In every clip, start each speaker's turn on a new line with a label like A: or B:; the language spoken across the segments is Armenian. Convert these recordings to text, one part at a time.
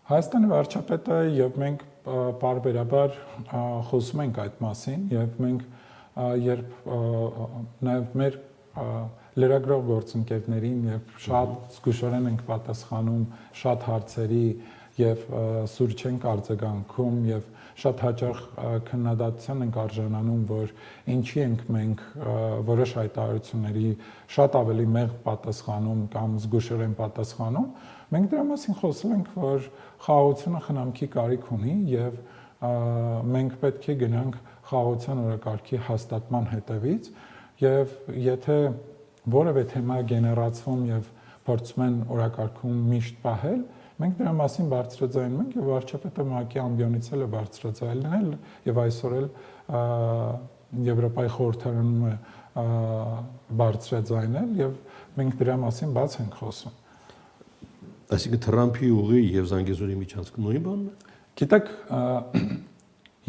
A: Հայաստանի վարչապետը եւ մենք բարբերաբար խոսում ենք այդ մասին եւ մենք երբ նաեւ մեր լրագրող գործընկերներին եւ շատ զգուշորեն ենք պատասխանում շատ հարցերի եւ սուր չենք արձագանքում եւ շատ հաճախ քննադատության ենք արժանանում, որ ինչի ենք մենք որոշ հայտարարությունների շատ ավելի մեղմ պատասխանում կամ զգուշորեն պատասխանում, մենք դրա մասին խոսել ենք, որ խաղաղությունը խնամքի կարիք ունի եւ մենք պետք է գնանք խաղաղության օրակարգի հաստատման հետևից եւ եթե որևէ թեմա գեներացվում եւ փորձում են օրակարգում միշտ պահել, մենք դրա մասին բարձրաձայնում ենք եւ վարչապետը ՄԱԿ-ի ամբիոնից էլ է բարձրաձայնել եւ այսօր էլ Եվրոպայի խորհրդարանում է բարձրաձայնել եւ մենք դրա մասին բաց ենք խոսում։
B: Այսինքն Թրամփի ուղի եւ Զանգեզուրի միջանցքը նույն բանն է։
A: Գիտեք,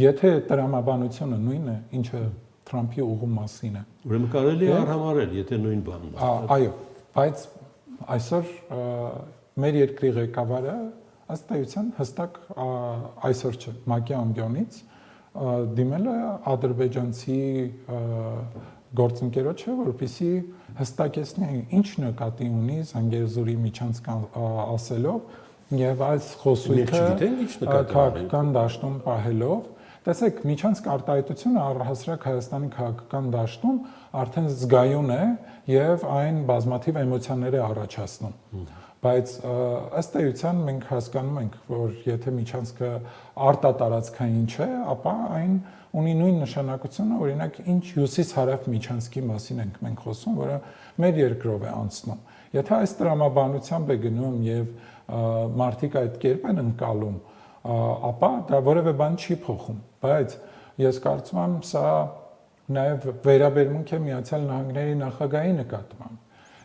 A: եթե տրամաբանությունը նույնն է, ինչը Թրամփի ուղու մասին է։
B: Ուրեմն կարելի է արհամարել, եթե նույն բանն է։
A: Այո, բայց այսօր մեր երկրի ղեկավարը ըստ էության հստակ այսօր չէ, ՄԱԿ-ի ամբիոնից դիմել է ադրբեջանցի գործընկերոջը, որպեսզի հստակեցնի ինչ նկատի ունի Զանգեզուրի միջանցք ասելով եւ այս խոսույթը քաղաքական դաշտում պահելով։ Տեսեք, միջանցք արտահայտությունը առհասարակ Հայաստանի քաղաքական դաշտում արդեն զգայուն է եւ այն բազմաթիվ էմոցիաներ է առաջացնում։ Բայց ըստ էության մենք հասկանում ենք, որ եթե միջանցքը արտատարածքային չէ, ապա այն ունի նույն նշանակությունը, օրինակ, ինչ հյուսիս-հարավ միջանցքի մասին ենք մենք խոսում, որը մեր երկրով է անցնում։ Եթե այս տրամաբանությամբ է գնում եւ մարդիկ այդ կերպ են ընկալում, ապա դա որևէ բան չի փոխում, բայց ես կարծում եմ սա նաեւ վերաբերմունք է Միացյալ Նահանգների նախագահի նկատմամբ։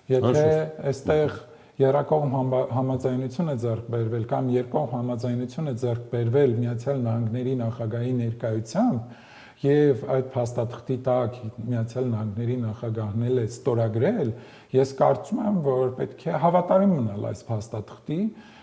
A: Եթե այստեղ երակողմ համաձայնություն է ձեռք բերվել կամ երկկողմ համաձայնություն է ձեռք բերվել Միացյալ Նահանգների նախագահի ներկայությամբ եւ այդ փաստաթղթի տակ Միացյալ Նահանգների նախագահն էլ է ստորագրել, ես կարծում եմ, որ պետք է հավատարիմ մնալ այս փաստաթղթի